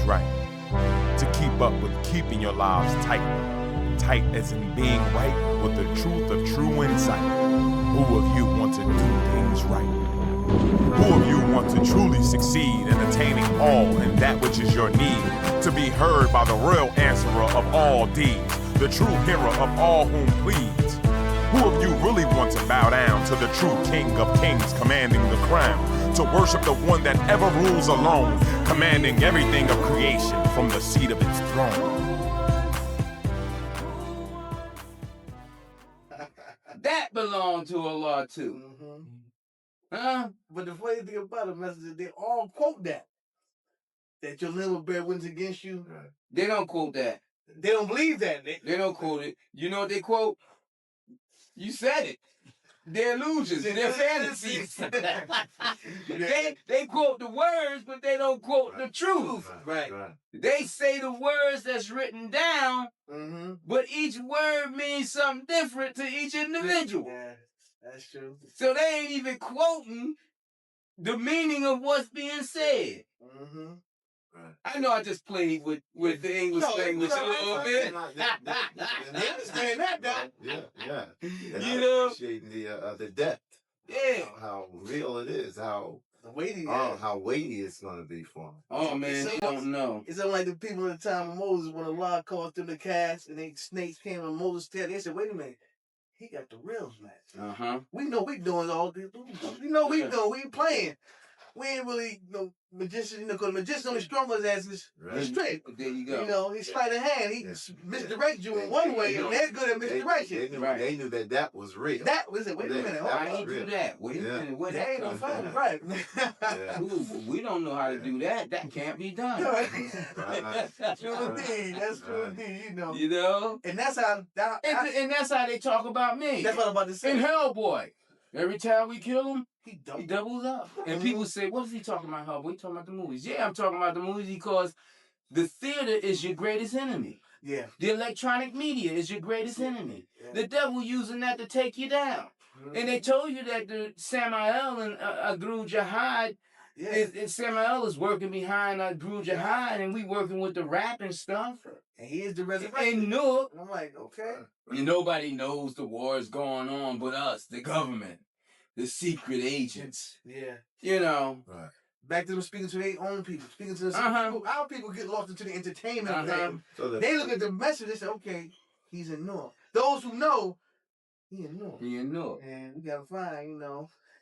right. To keep up with keeping your lives tight. Tight as in being right with the truth of true insight. Who of you want to do things right? Who of you want to truly succeed in attaining all in that which is your need? To be heard by the real answerer of all deeds, the true hearer of all whom pleads. Who of you really want to bow down to the true King of Kings commanding the crown? To worship the one that ever rules alone, commanding everything of creation from the seat of its throne. That belonged to Allah too. Huh? But the funny thing about the message is they all quote that. That your little bear wins against you. They don't quote that. They don't believe that. They don't quote it. You know what they quote? You said it. They're illusions. They're fantasies. They quote the words, but they don't quote the truth. Right. They say the words that's written down, but each word means something different to each individual. Yeah, that's true. So they ain't even quoting the meaning of what's being said. I know I just played with the English language a little bit. They understand that, though. Yeah. And You I'm know? appreciating the depth. Yeah. How real it is. How weighty. How weighty it's going to be for them. Oh man, they don't know. It's like the people at the time of Moses when Allah called them the cast and they snakes came on Moses' tail. They said, "Wait a minute, he got the reals, man. We know we doing all this. We know we doing. We playing. We ain't really magician, because magician only strong his ass is straight. There you go. You know, he sleight of hand. He misdirects you in one way, and they're good at misdirection. They knew that was real. That was it. Wait a minute. I ain't do that. Wait a minute. What ain't no fun, right? We don't know how to do that. That can't be done. True indeed. That's true indeed. You know. And that's how. And that's how they talk about me. That's what I'm about to say. In Hellboy, every time we kill him, he doubles up. And people say, what is he talking about, Hellboy? He talking about the movies. Yeah, I'm talking about the movies because the theater is your greatest enemy. Yeah. The electronic media is your greatest enemy. Yeah. The devil using that to take you down. And they told you that the Samael and A.H.A.D, Samael is working behind A.H.A.D, and we working with the rap and stuff. And he is the resurrection. And Nook. I'm like, okay. And nobody knows the war is going on but us, the government. The secret agents. Yeah. You know. Right. Back to them speaking to their own people. Speaking to the people. Our people get lost into the entertainment of them. So they look at the message, they say, okay, he's in North. Those who know, he in North. He in North. And we gotta find,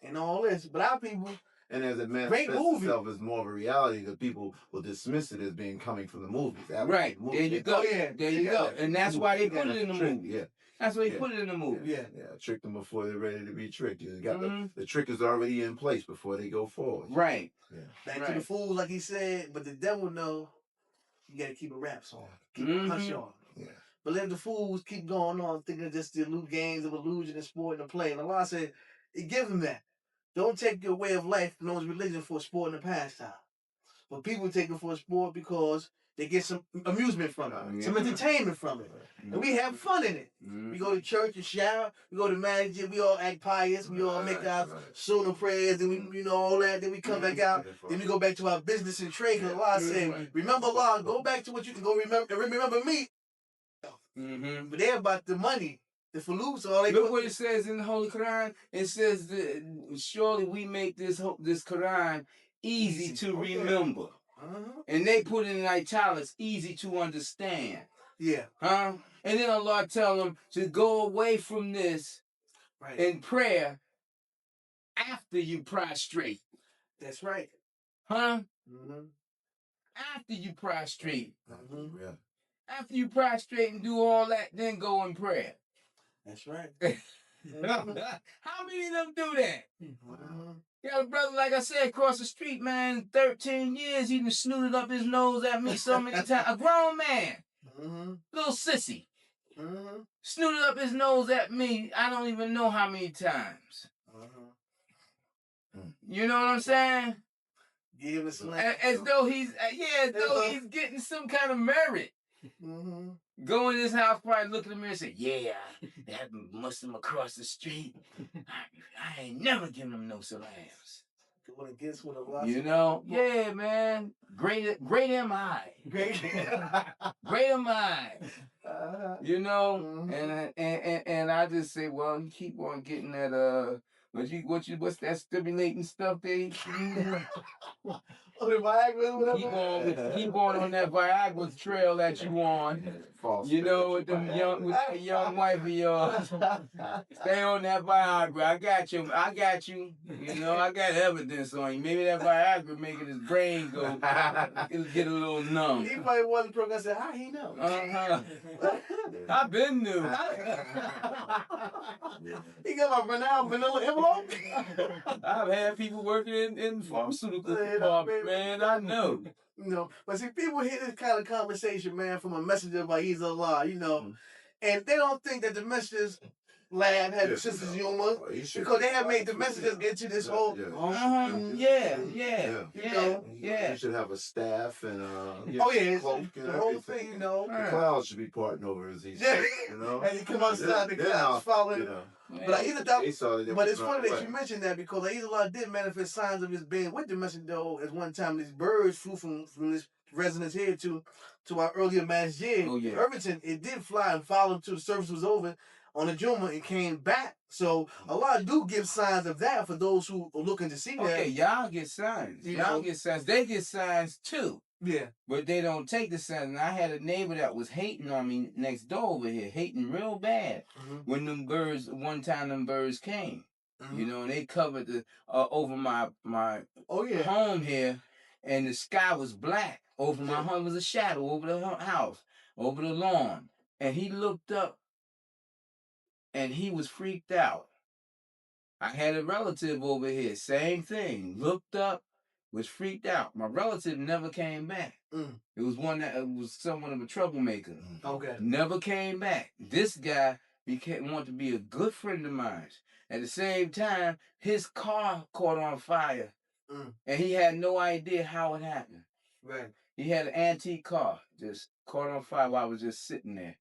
and all this. But our people, and as it manifests itself as more of a reality, because people will dismiss it as being coming from the movies. Right. There you go. Oh, yeah. There you go. And that's why they put it in the movie. Yeah. That's why they put it in the movie. Yeah. Trick them before they're ready to be tricked. You got the trick is already in place before they go forward. Right. Yeah. Back to the fools, like he said, but the devil know you gotta keep a raps on. Keep a hush on. Yeah. But let the fools keep going on thinking just the loot games of illusion and sport and play. And Allah said, give them that. Don't take your way of life known as religion for a sport and a pastime. But people take it for a sport because they get some amusement from it, some entertainment from it. And we have fun in it. We go to church and shower, we go to masjid, we all act pious, we all make our sunnah prayers, and we all that, then we come back out, then we go back to our business and trade, because Allah said, remember Allah, go back to what you can go remember me. But they're about the money. The faloops, all they look what it says in the Holy Quran. It says that surely we make this Quran easy to remember. And they put it in italics, easy to understand. Yeah. And then Allah tell them to go away from this in prayer after you prostrate. That's right. After you prostrate. After you prostrate and do all that, then go in prayer. That's right. How many of them do that? Got a brother, like I said, across the street, man, 13 years, he done snooted up his nose at me so many times. A grown man, little sissy, snooted up his nose at me, I don't even know how many times. You know what I'm saying? Give him a slap. As though he's getting some kind of merit. Go in his house, probably look in the mirror and say, yeah, that Muslim across the street, I ain't never giving him no salams. Going against what Allah You said. know? Yeah, man. Great am I. Great. Great am I. You know? Mhm. And I just say, well, you keep on getting that what's that stimulating stuff they use? Oh, the Viagra, whatever. Keep on that Viagra trail that you on. False You know, with spiritual that young wife of yours. Stay on that Viagra. I got you. You know, I got evidence on you. Maybe that Viagra making his brain go, it'll get a little numb. He probably wasn't broke. I said, how he know? I've been new. He got my Renal vanilla envelope. I've had people working in the pharmaceutical department, man. I know. You know, but see, people hear this kind of conversation, man, from a messenger of Ahezaah, you know, and they don't think that the messengers lab had sisters humor because they have made the messengers into this whole. Yeah. You should have a staff and cloak and the whole everything. thing, you know. The clouds should be parting over, as he said, you know. And he come outside, the clouds following. You know. But it's funny that you mentioned that because Ahezaah did manifest signs of his being with the messenger at one time. These birds flew from this residence here to our earlier masjid. Irvington, it did fly and follow until the service was over on the Juma and came back. So Allah do give signs of that for those who are looking to see that. Okay, y'all get signs. Y'all get signs. They get signs too. Yeah. But they don't take the signs. And I had a neighbor that was hating on me next door over here, hating real bad when them birds came. You know, and they covered the over my home here, and the sky was black. Over my home was a shadow over the house, over the lawn. And he looked up and he was freaked out. I had a relative over here, same thing. Looked up, was freaked out. My relative never came back. It was one that was somewhat of a troublemaker. Okay. Never came back. This guy wanted to be a good friend of mine. At the same time, his car caught on fire. And he had no idea how it happened. Right. He had an antique car, just caught on fire while I was just sitting there.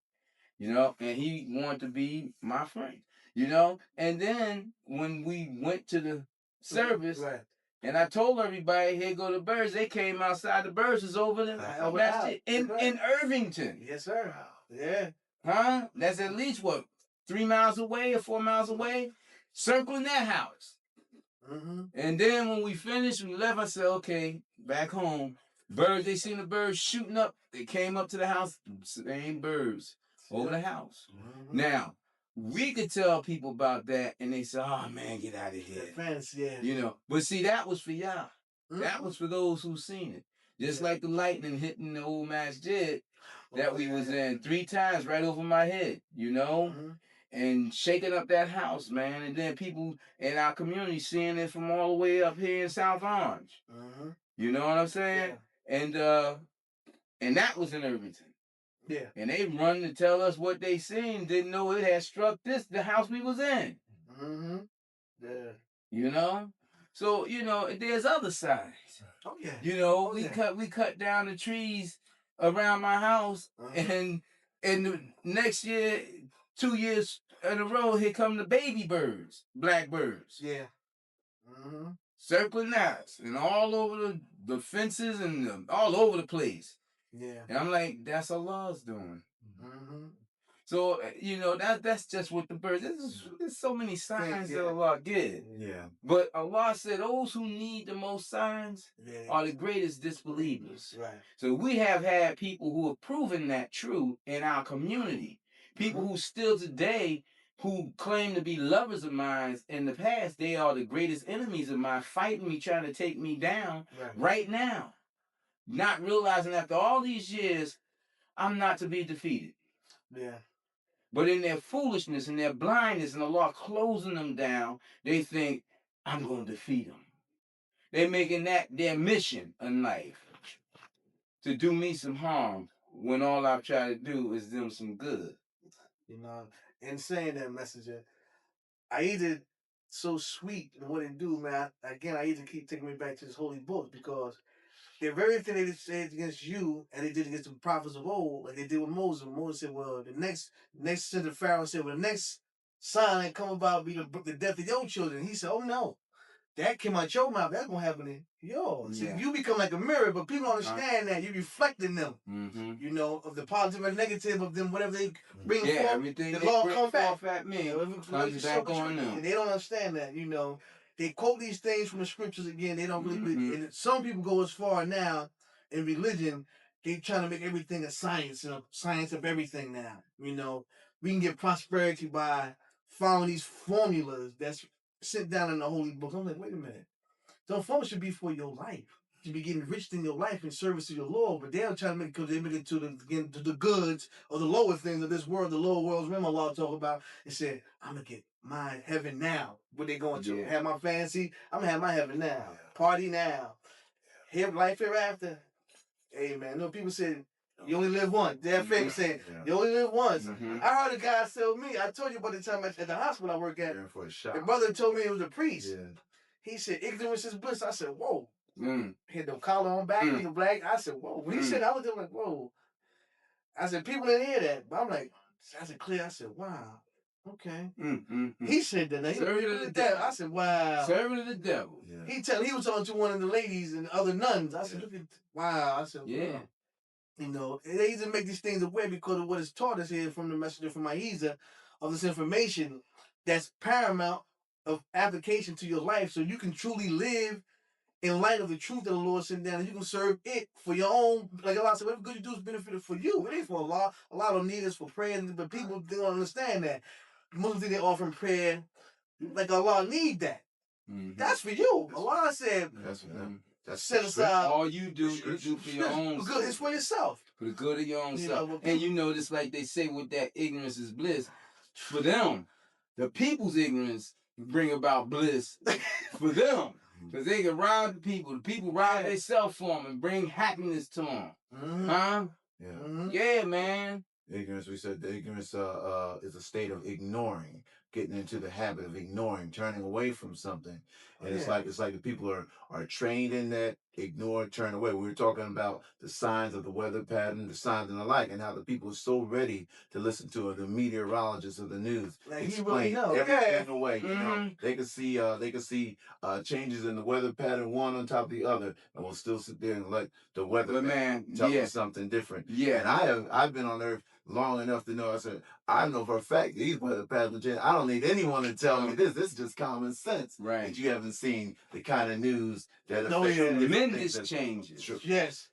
You know, and he wanted to be my friend, you know? And then when we went to the service, and I told everybody, here go the birds, they came outside. The birds was over there in Irvington. Yes, sir. Yeah. Huh? That's at least, 3 miles away or 4 miles away? Circling that house. And then when we finished, we left, I said, okay, back home. Birds, they seen the birds shooting up. They came up to the house, same birds. Over the house. Now, we could tell people about that and they say, oh man, get out of here. Fence, You know, but see, that was for y'all. That was for those who seen it. Just like the lightning hitting the old masjid that we was in 3 times right over my head, you know? And shaking up that house, man. And then people in our community seeing it from all the way up here in South Orange. You know what I'm saying? Yeah. And that was in Irvington. Yeah. And they run to tell us what they seen, didn't know it had struck the house we was in. Yeah. You know? So, you know, there's other signs. Oh yeah. You know, we cut down the trees around my house and the next year, 2 years in a row, here come the baby birds, black birds. Yeah. Circling gnats and all over the fences and all over the place. Yeah. And I'm like, that's Allah's doing. So, you know, that's just what the birds, there's so many signs that Allah gives. Yeah. But Allah said those who need the most signs are the greatest disbelievers. Right. So we have had people who have proven that true in our community. People who still today, who claim to be lovers of mine in the past, they are the greatest enemies of mine, fighting me, trying to take me down right now. Not realizing after all these years, I'm not to be defeated. Yeah. But in their foolishness and their blindness and Allah closing them down, they think, I'm going to defeat them. They're making that their mission in life, to do me some harm when all I've tried to do is them some good. You know, in saying that, messenger, A.H.A.D so sweet in what it do, man. Again, A.H.A.D keep taking me back to this holy book because the very thing they said against you and they did against the prophets of old, like they did with Moses. Moses said, well, the next to the Pharaoh said, well, the next sign that come about be the death of your children. He said, oh no. that came out your mouth, that's gonna happen in yours. Yeah. See, you become like a mirror, but people don't understand that. You're reflecting them. Mm-hmm. You know, of the positive and negative of them, whatever they bring Yeah, forth, everything the they law bring comes back. forth at me Comes back on them. And they don't understand that, you know. They quote these things from the scriptures again. They don't really Mm-hmm. and some people go as far now in religion, they trying to make everything a science, science of everything now. You know, we can get prosperity by following these formulas that's sent down in the holy book. I'm like, wait a minute. Those formulas should be for your life. You should be getting enriched in your life in service to your Lord, but they're trying to make it because they make it to the goods or the lower things of this world, the lower worlds. Remember Allah talk about and said, I'm gonna get my heaven now. What they going to have my fancy? I'm gonna have my heaven now. Party now. Here life hereafter. Hey man, no people said you only live once. Their favorite saying, you only live once. I heard a guy tell me, I told you about the time at the hospital I work at. For a shot. The brother told me it was a priest. Yeah. He said, ignorance is bliss. I said, whoa. Mm. Had the collar on back with the black. I said, whoa. When he said, I was just like, whoa. I said, people didn't hear that. But I'm like, I said, clear. I said, wow. Okay. He said that. Now, Servant of the devil. I said, wow. Servant of the devil. Yeah. He was talking to one of the ladies and other nuns. I said, look at, wow. I said, Yeah. wow. You know, they used to make these things aware because of what is taught us here from the messenger from Ahezaah of this information that's paramount of application to your life so you can truly live in light of the truth that the Lord sent down, and you can serve it for your own. Like Allah said, whatever good you do is benefited for you. It ain't for Allah. Allah don't need us for prayer, but people they don't understand that. Muslims think they're offering prayer like Allah need that. That's for you. Allah said, That's for them. That's set aside. All you do for your own good. It's for yourself. For the good of your own You self. know, And you know, just like they say with that ignorance is bliss, for them, the people's ignorance bring about bliss for them. Because they can rob the people rob themselves for them and bring happiness to them. Huh? Yeah. Yeah, man. Ignorance, we said the ignorance is a state of ignoring, getting into the habit of ignoring, turning away from something. And it's like the people are trained in that, ignore, turn away. We were talking about the signs of the weather pattern, the signs and the like, and how the people are so ready to listen to the meteorologist of the news like explain everything away. You know, they can see changes in the weather pattern one on top of the other, and we'll still sit there and let the weather man tell us something different. Yeah, and I've been on Earth long enough to know. I know for a fact these weather patterns. I don't need anyone to tell me this. This is just common sense. Right. That you haven't seen the kind of news that affects tremendous changes. Yes.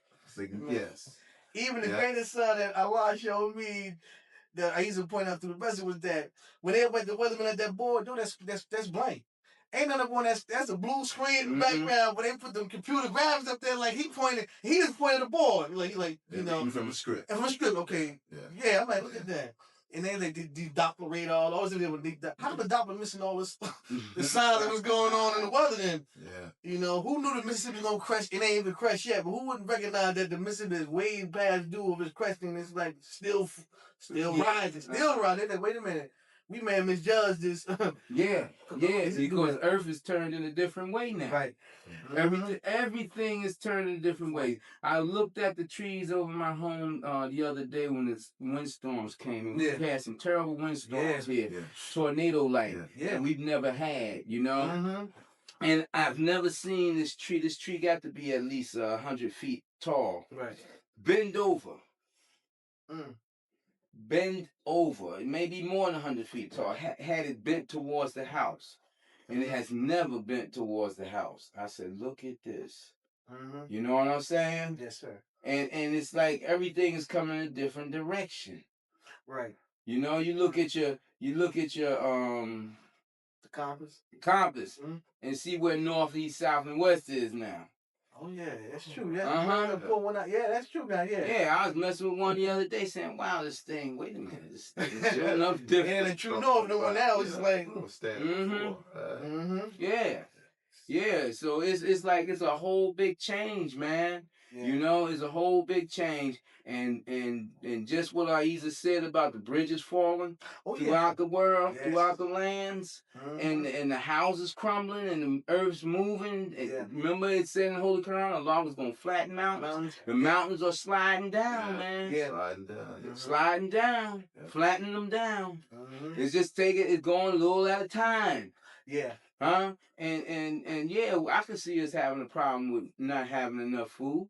Yes. Even the greatest sign that Allah showed me that I used to point out to the rest was that when everybody the weatherman at that board, no, that's blank. Ain't none of one that's a blue screen in the background, but they put them computer graphics up there like he just pointed the board. Like you know. From a script. From a script, okay. Yeah, I'm like, look at that. And then they these Doppler radar, always how the Doppler missing all this the signs that was going on in the weather then? Yeah. You know, who knew the Mississippi gonna crash? It ain't even crashed yet, but who wouldn't recognize that the Mississippi is way past due of its cresting? It's like still rising, still rising. Like, wait a minute. We may have misjudged this. Because Earth is turned in a different way now. Right. Everything is turned in a different way. I looked at the trees over my home the other day when the windstorms came. And we had some terrible windstorms here. Tornado-like. And we've never had, you know? And I've never seen this tree. This tree got to be at least 100 feet tall. Right. Bend over. Bend over, maybe more than 100 feet tall, had it bent towards the house. And it has never bent towards the house. I said, look at this. You know what I'm saying? Yes, sir. And it's like everything is coming in a different direction. Right. You know, you look at your the compass and see where north, east, south, and west is now. Oh yeah, that's true. Pull one out. Yeah, that's true, guy. Yeah, I was messing with one the other day, saying, "Wow, this thing. Wait a minute, this thing is sure enough different." Yeah, the true north. No one else is like. Yeah. So it's like it's a whole big change, man. Yeah. You know, it's a whole big change, and just what Ahezaah said about the bridges falling throughout the world, throughout the lands, and the houses crumbling and the earth's moving. Remember it said in the Holy Quran, Allah was gonna flatten mountains. The mountains are sliding down, man. Yeah. Sliding down, flattening them down. It's just it's going a little at a time. Yeah. Huh? And yeah, I can see us having a problem with not having enough food.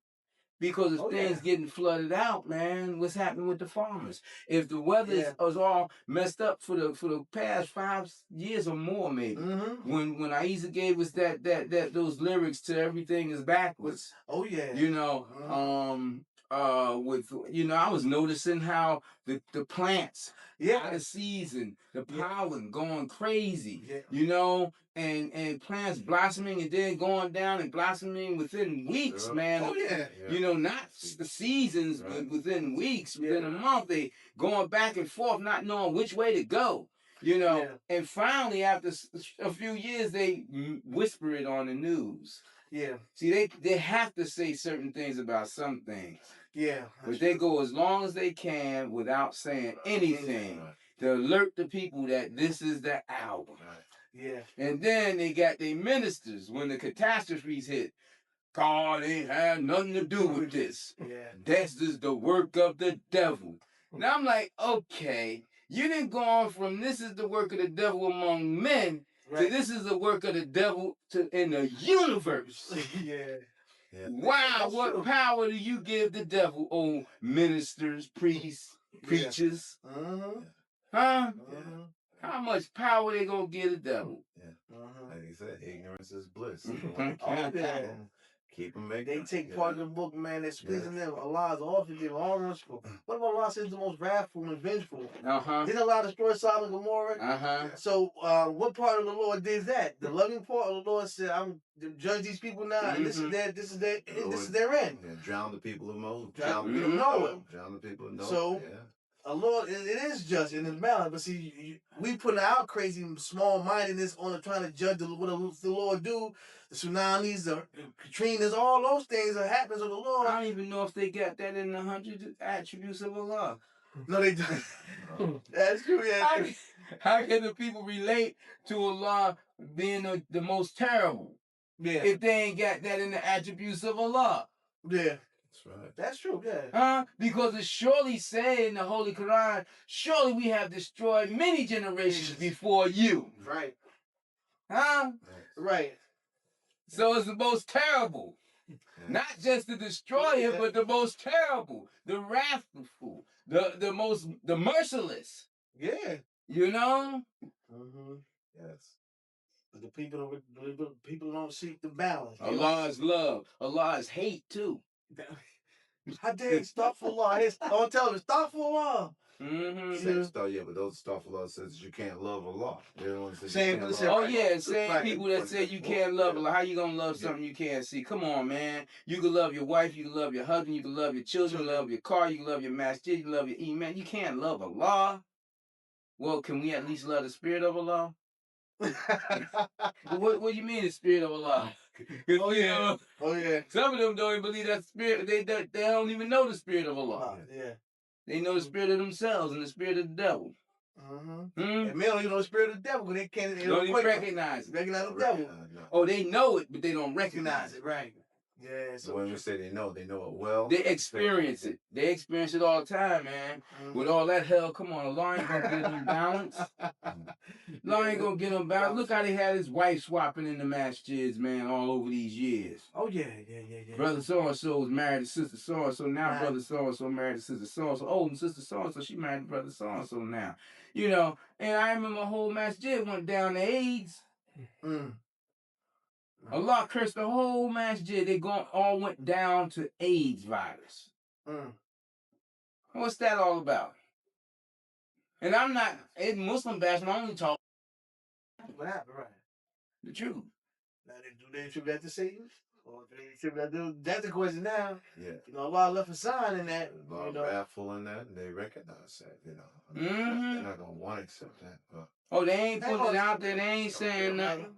Because if things getting flooded out, man, what's happening with the farmers? If the weather is all messed up for the past 5 years or more, maybe. When Ahezaah gave us that those lyrics to Everything Is Backwards. Oh yeah. You know, with I was noticing how the plants out of season, the pollen going crazy. You know, and plants blossoming and then going down and blossoming within weeks, man. Oh yeah. You know, not the seasons, but within weeks, within a month, they going back and forth, not knowing which way to go. You know, and finally, after a few years, they whisper it on the news. Yeah. See, they have to say certain things about some things. Yeah. But they go as long as they can without saying anything to alert the people that this is the hour. Yeah. And then they got their ministers when the catastrophes hit. God ain't had nothing to do with this. Yeah. This is the work of the devil. Now I'm like, okay, you didn't go on from this is the work of the devil among men to this is the work of the devil in the universe. Yeah. Wow, what power do you give the devil, oh ministers, priests, preachers? Huh? How much power they gonna give the devil? Like you said, ignorance is bliss. Keep them They take part of the book, man, that's pleasing them. Allah is often give all merciful. What about Allah says the most wrathful and vengeful? Didn't Allah destroy Sodom and Gomorrah? So what part of the Lord did that? The loving part of the Lord said, I'm to judge these people now, and this is their end. Drown the people of Moses. Drown the people of Noah. Drown the people of Noah. So Lord, it is just and it's balanced, but see, we putting our crazy small mindedness on trying to judge what the Lord do. The tsunamis, the Katrinas, all those things that happens of the Lord. I don't even know if they got that in the 100 attributes of Allah. No, they don't. That's true. Yeah. How can the people relate to Allah being the most terrible? Yeah. If they ain't got that in the attributes of Allah. Yeah. That's right. That's true, yeah. Because it surely say in the Holy Quran, surely we have destroyed many generations before you. Right. Huh? Right. So it's the most terrible. Not just the destroyer, but the most terrible, the wrathful, the merciless. Yeah. You know? Yes. But the people don't seek the balance. Allah is love. Allah is hate too. How dare you stop for Allah? Don't tell them, stop for Allah. But those stuff Allah says you can't love Allah. Same people that say you can't love Allah. How you gonna love something you can't see? Come on, man. You can love your wife, you can love your husband, you can love your children, you can love your car, you can love your masjid, you can love your iman. You can't love Allah. Well, can we at least love the spirit of Allah? What do you mean the spirit of Allah? Oh yeah. Some of them don't even believe that spirit. They don't even know the spirit of Allah. Yeah. They know the spirit of themselves and the spirit of the devil. And men don't even know the spirit of the devil because they don't even recognize it. Recognize the devil. Oh, they know it, but they don't recognize it. Right. Yeah. So when we say they know it well. They experience it. They experience it all the time, man. With all that hell, come on, Allah ain't gonna get them balance. Allah ain't gonna get them balance. Look how they had his wife swapping in the masjids, man, all over these years. Oh yeah. Brother so-and-so was married to sister so-and-so. Now brother so-and-so married to sister so-and-so. Oh, and sister so-and-so, she married to brother so-and-so now. You know, and I remember my whole masjid went down to AIDS. Allah cursed the whole masjid. They all went down to AIDS virus. What's that all about? And I'm not a Muslim bashing. I only talk. What happened, right? The truth. Now do they attribute that to Satan? Or do they attribute that to, that's the question now. Yeah. You know, Allah left a sign in that. Allah wrathful in that, and they recognize that, you know. They're not going to want to accept that. But they ain't putting it out there. They ain't saying nothing.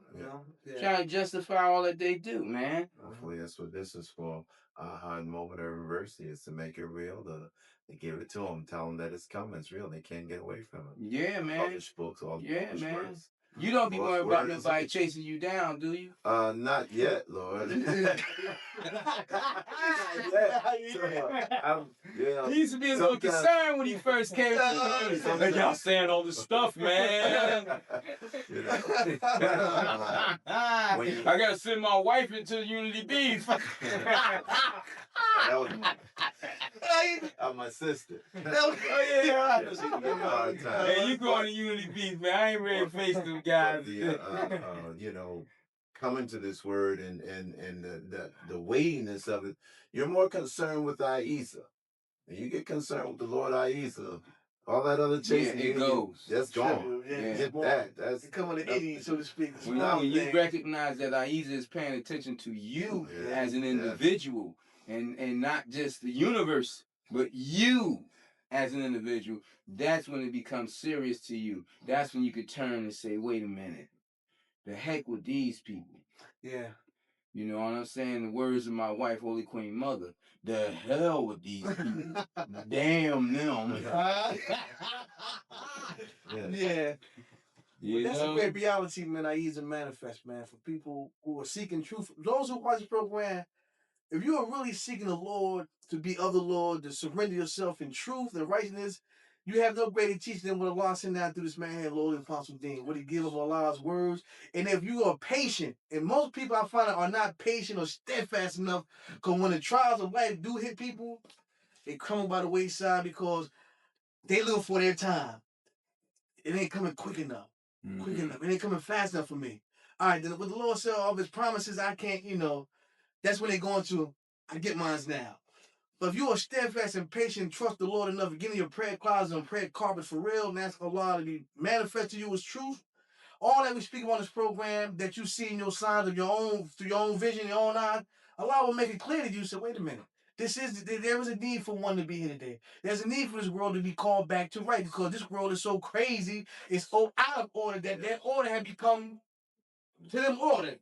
Trying to justify all that they do, man. Hopefully that's what this is for. A.H.A.D moment of adversity is to make it real, to give it to them, tell them that it's coming, it's real. They can't get away from it. Yeah, man. Publish books, all man. words. You don't be worried about nobody chasing you down, do you? Not yet, Lord. He used to be a little concerned when he first came to the like, y'all saying all this stuff, man. I gotta send my wife into Unity Beef. That was my sister. Hey, you going to Unity Beef, man? I ain't ready to face them guys. Coming to this word and the weightiness of it, you're more concerned with Ahezaah. And you get concerned with the Lord Ahezaah. All that other chasing, it goes. That's gone. Get that. That's come on the idiot, so to speak. When you recognize that Ahezaah is paying attention to you as an individual, and not just the universe, but you as an individual, that's when it becomes serious to you. That's when you could turn and say, wait a minute, the heck with these people. Yeah. You know what I'm saying? The words of my wife, Holy Queen Mother, the hell with these people. Damn them. Yeah. That's a great reality, man. Ahezaah manifest, man, for people who are seeking truth. Those who watch the program, if you are really seeking the Lord to be of the Lord, to surrender yourself in truth and righteousness, you have no greater teaching than what Allah sent down through this man here, Lord Holy-Apostle Deen, what he gives of Allah's words. And if you are patient, and most people I find are not patient or steadfast enough, because when the trials of life do hit people, they crumble by the wayside because they live for their time. It ain't coming quick enough. Quick enough. It ain't coming fast enough for me. All right, then with the Lord said all of his promises, I can't, that's when they're going to, I get mines now. But if you are steadfast and patient, trust the Lord enough, getting your prayer closets and prayer carpets for real, and ask Allah to be manifest to you as truth, all that we speak on this program, that you see in your signs of your own, through your own vision, your own eyes, Allah will make it clear to you. So wait a minute. There is a need for one to be here today. There's a need for this world to be called back to right, because this world is so crazy, it's so out of order that order has become to them order.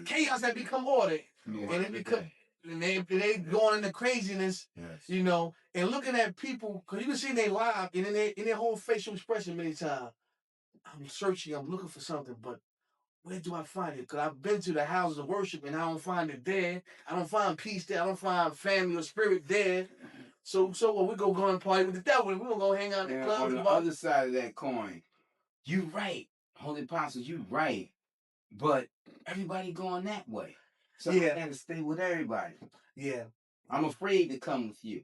Chaos has become order. And it become and they going into craziness, and looking at people, because you can see they live and in their whole facial expression many times. I'm searching, I'm looking for something, but where do I find it? Because I've been to the houses of worship and I don't find it there. I don't find peace there. I don't find family or spirit there. So what, we go and party with the devil and we're going to go hang out in the club. On the other side of that coin, you right, Holy Apostle, you right. But everybody going that way. So I got to stay with everybody. Yeah. I'm afraid to come with you.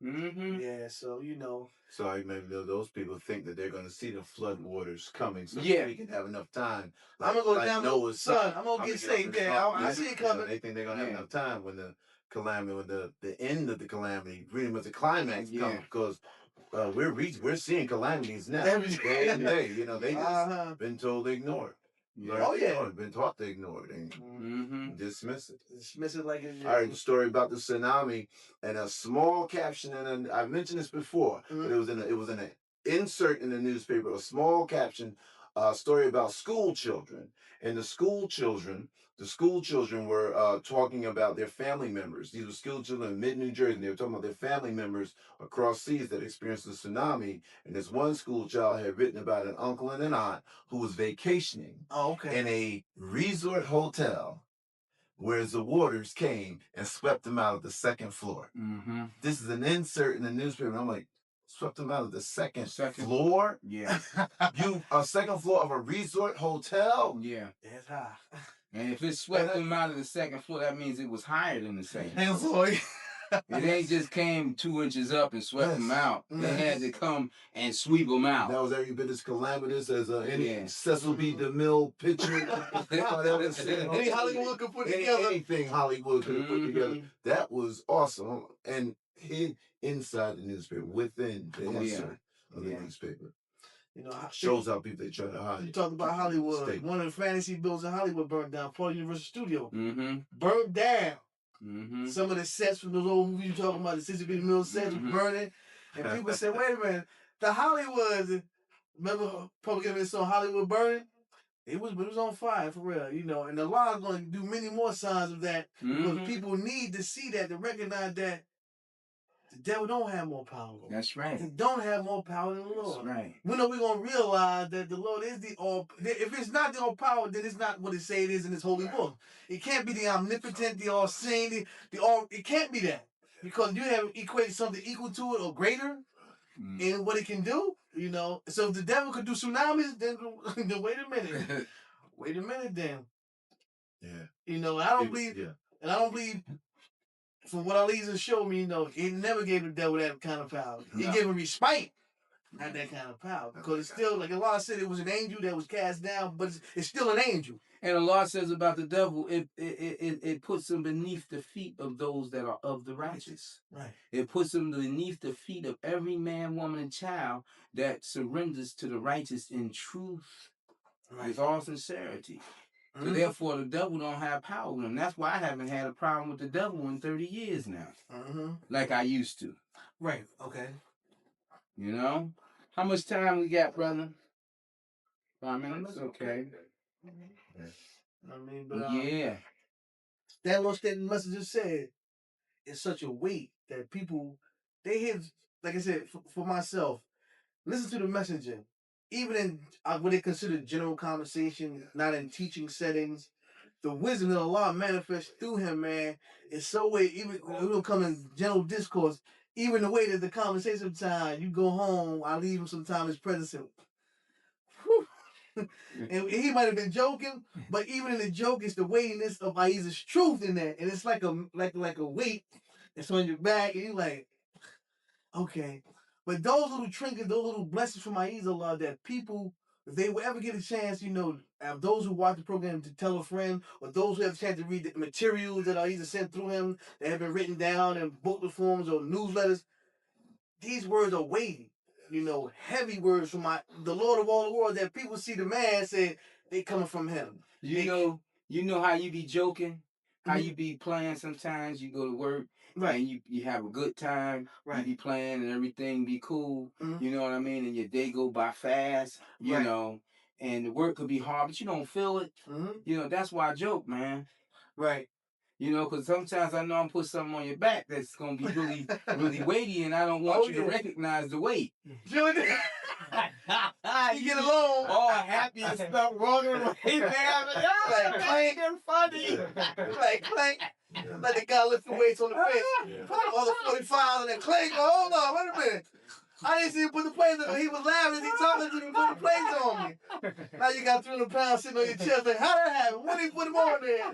Yeah, so So maybe those people think that they're going to see the flood waters coming, so we can have enough time. I'm going to go down Noah's son. I'm going to get saved there. I see it coming. They think they're going to have enough time when the calamity, when the end of the calamity, pretty much the climax comes, because we're seeing calamities now. Day and day. They just been told to ignore it. Been taught to ignore it and dismiss it. Dismiss it like it's. I heard a story about the tsunami and a small caption, and I mentioned this before, but it was in an insert in the newspaper, a small caption, story about school children, and the school children were talking about their family members. These were school children in mid New Jersey, and they were talking about their family members across seas that experienced the tsunami. And this one school child had written about an uncle and an aunt who was vacationing in a resort hotel, whereas the waters came and swept them out of the second floor. This is an insert in the newspaper, and I'm like, swept them out of the second floor? Yeah. A second floor of a resort hotel? Yeah. That's high. And if it swept them out of the second floor, that means it was higher than the second floor. It ain't just came 2 inches up and swept them out. They had to come and sweep them out. That was every bit as calamitous as any Cecil B. DeMille picture. Any Hollywood could put together. Anything Hollywood could put together. That was awesome. And inside the newspaper, within the insert of the newspaper. Shows how people they try to hide. You talked about Hollywood. One of the fantasy buildings in Hollywood burned down. Paul Universal Studio. Burned down. Some of the sets from those old movies you're talking about, the 60 mil sets were burning. And people said, wait a minute, the Hollywood, remember Public Enemy song Hollywood Burning? It was on fire for real, and Allah is going to do many more signs of that because people need to see that, to recognize that The devil don't have more power. That's right. He don't have more power than the Lord. That's right. We know we're going to realize that the Lord is the all. If it's not the all power, then it's not what it say it is in His holy book. It can't be the omnipotent, the all seeing, the all. It can't be that, because you have equated something equal to it or greater in what it can do. You know, so if the devil could do tsunamis, then wait a minute. Wait a minute, then. Yeah. You know, I don't believe. Yeah. And I don't believe. From what Ahezaah showed me, you know, he never gave the devil that kind of power. He gave him respite, not that kind of power. Because it's still, like Allah said, it was an angel that was cast down, but it's still an angel. And Allah says about the devil, it puts him beneath the feet of those that are of the righteous. Right. It puts him beneath the feet of every man, woman, and child that surrenders to the righteous in truth, with all sincerity. So therefore, the devil don't have power with him. That's why I haven't had a problem with the devil in 30 years now, like I used to. Right. Okay. You know, how much time we got, brother? 5 minutes. Okay. I mean, but yeah, that Lord statement message said it's such a weight that people they hear. Like I said, for myself, listen to the messenger. Even in what they consider general conversation, not in teaching settings, the wisdom that Allah manifests through him, man, is so way. Even it will come in general discourse. Even the way that the conversation time, you go home, I leave him sometimes his presence. And he might have been joking, but even in the joke, it's the weightiness of Ahezaah's truth in that, and it's like a weight that's on your back, and you're like, okay. But those little trinkets, those little blessings from Ahezaah, that people, if they will ever get a chance, you know, those who watch the program to tell a friend, or those who have a chance to read the materials that Ahezaah sent through him, that have been written down in booklet forms or newsletters, these words are weighty. You know, heavy words from the Lord of all the world, that people see the man say they coming from him. You know how you be joking, how you be playing sometimes. You go to work, right, and you have a good time, right, you be playing and everything be cool, you know what I mean, and your day go by fast, you know, and the work could be hard, but you don't feel it. You know, that's why I joke, man. Right. You know, because sometimes I know I'm put something on your back that's going to be really, really weighty, and I don't want you to recognize the weight. You get along all happy and stuff, walking away, like clank and funny. Like clank. Like the guy lift the weights on the face. All the 45 and then clank. Hold on, wait a minute. I didn't see him put the plates on. He was laughing. He talking to me, put the plates on me. Now you got 300 pounds sitting on your chest. Like, how did that happen? When did he put them on there?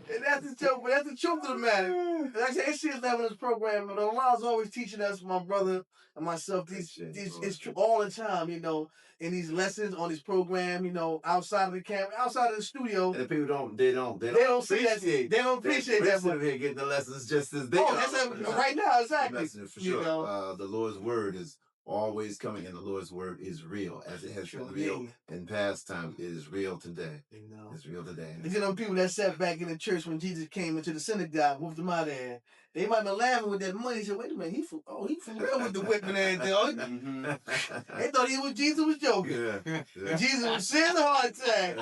And that's the joke, but that's the truth of the matter. And like I said, it's serious level in this program, but Allah's always teaching us, my brother and myself, it's true all the time, you know, in these lessons on this program, you know, outside of the camera, outside of the studio. And the people don't appreciate. They don't appreciate that. They're getting the lessons just as they are. That's right now, exactly. For sure. You know? The Lord's word is always coming, and the Lord's word is real, as it has been real in past times. It is real today. You know, it's real today. You know, people that sat back in the church when Jesus came into the synagogue, moved them out of there. They might be laughing with that money. He said, "Wait a minute, he for real with the whip and everything." They thought Jesus was joking. Jesus was serious heart attack.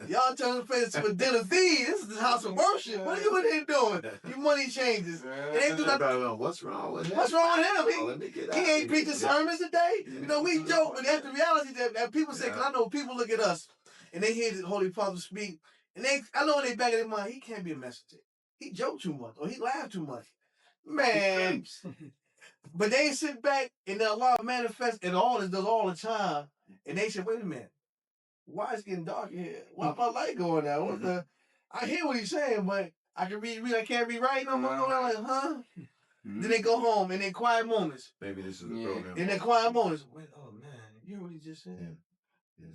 Y'all turn the place to a den of thieves. This is the house of worship. What are you in here doing? Your money changes. They do nothing. What's wrong with him? What's wrong with him? He ain't preaching sermons today. You know, we joke, but that's the reality that people say. Because I know people look at us and they hear the Holy Apostle speak, and I know in their back of their mind, he can't be a messenger. He joked too much or he laughed too much. Man. But they sit back and then Allah manifests and all this does all the time. And they say, wait a minute, why is it getting dark here? Why my light going out? What the? I hear what he's saying, but I can read, I can't read right no more. I'm like, huh? Then they go home in their quiet moments. Maybe this is the program. In their quiet moments. Wait, oh man, you hear what he just said?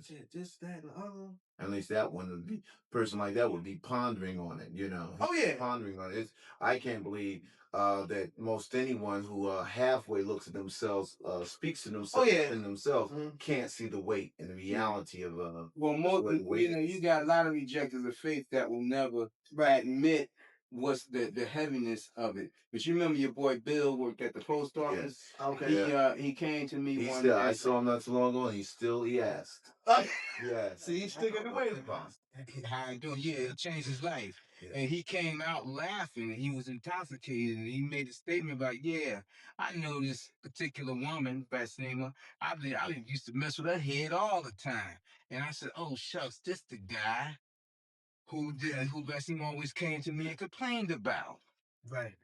Said this, that, and the other. At least that one would be, person like that would be pondering on it, you know. Oh yeah. Pondering on it. I can't believe that most anyone who halfway looks at themselves, speaks to themselves in themselves, can't see the weight and the reality of you got a lot of rejectors of faith that will never admit what's the heaviness of it. But you remember your boy Bill worked at the post office. Yes. Okay. He came to me one day. I saw him not too long ago, and he asked. Yeah. See, he's sticking the way, boss. How I do? Yeah, it changed his life. And he came out laughing, and he was intoxicated, and he made a statement about, yeah, I know this particular woman, Bassima. I used to mess with her head all the time. And I said, oh, shucks, this the guy who Bassima always came to me and complained about. Right.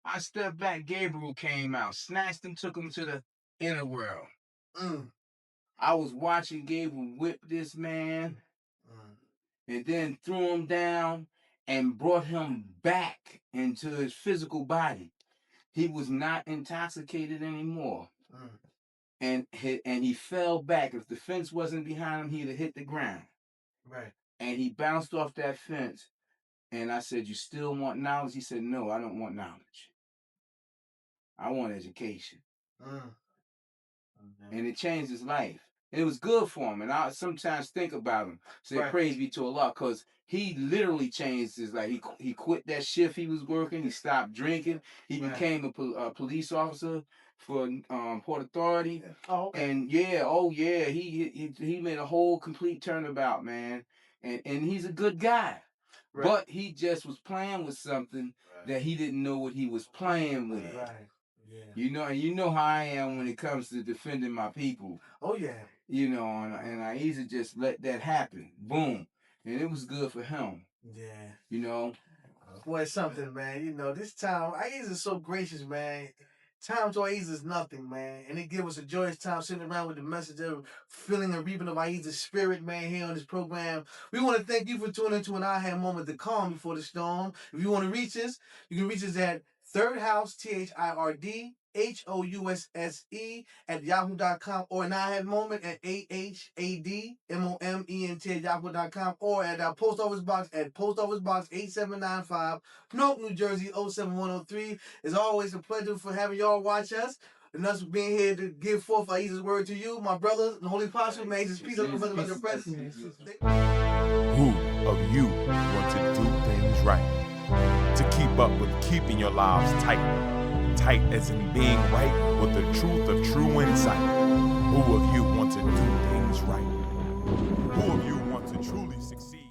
I stepped back, Gabriel came out, snatched him, took him to the inner world. I was watching Gabriel whip this man, and then threw him down and brought him back into his physical body. He was not intoxicated anymore. And he fell back. If the fence wasn't behind him, he'd have hit the ground. Right. And he bounced off that fence. And I said, you still want knowledge? He said, no, I don't want knowledge. I want education. And it changed his life. And it was good for him. And I sometimes think about him. Say, praise be to Allah, because he literally changed his life. He quit that shift he was working. He stopped drinking. He became a police officer for Port Authority. Oh, okay. And he made a whole complete turnabout, man. And he's a good guy. Right. But he just was playing with something that he didn't know what he was playing with. Right. Yeah. You know how I am when it comes to defending my people. Oh yeah. You know, and Ahezaah just let that happen. Boom. And it was good for him. Yeah. You know. Boy, it's something, man. You know, this time, Ahezaah is so gracious, man. Time to Ahezaah is nothing, man. And it gives us a joyous time sitting around with the message of feeling and reaping of Ahezaah's spirit, man, here on this program. We want to thank you for tuning into an Aha moment, the calm before the storm. If you want to reach us, you can reach us at Third House, T-H-I-R-D, H-O-U-S-S-E at yahoo.com, or an Aha moment at A.H.A.D, M-O-M-E-N-T at yahoo.com, or at our post office box at post office box 8795, Newark, New Jersey 07103. It's always a pleasure for having y'all watch us and us being here to give forth Ahezaah's word to you, my brother, the Holy Apostle. May his peace of brother your presence. Who of you want to do things right? To keep up with keeping your lives tight as in being right with the truth of true insight. Who of you want to do things right? Who of you want to truly succeed?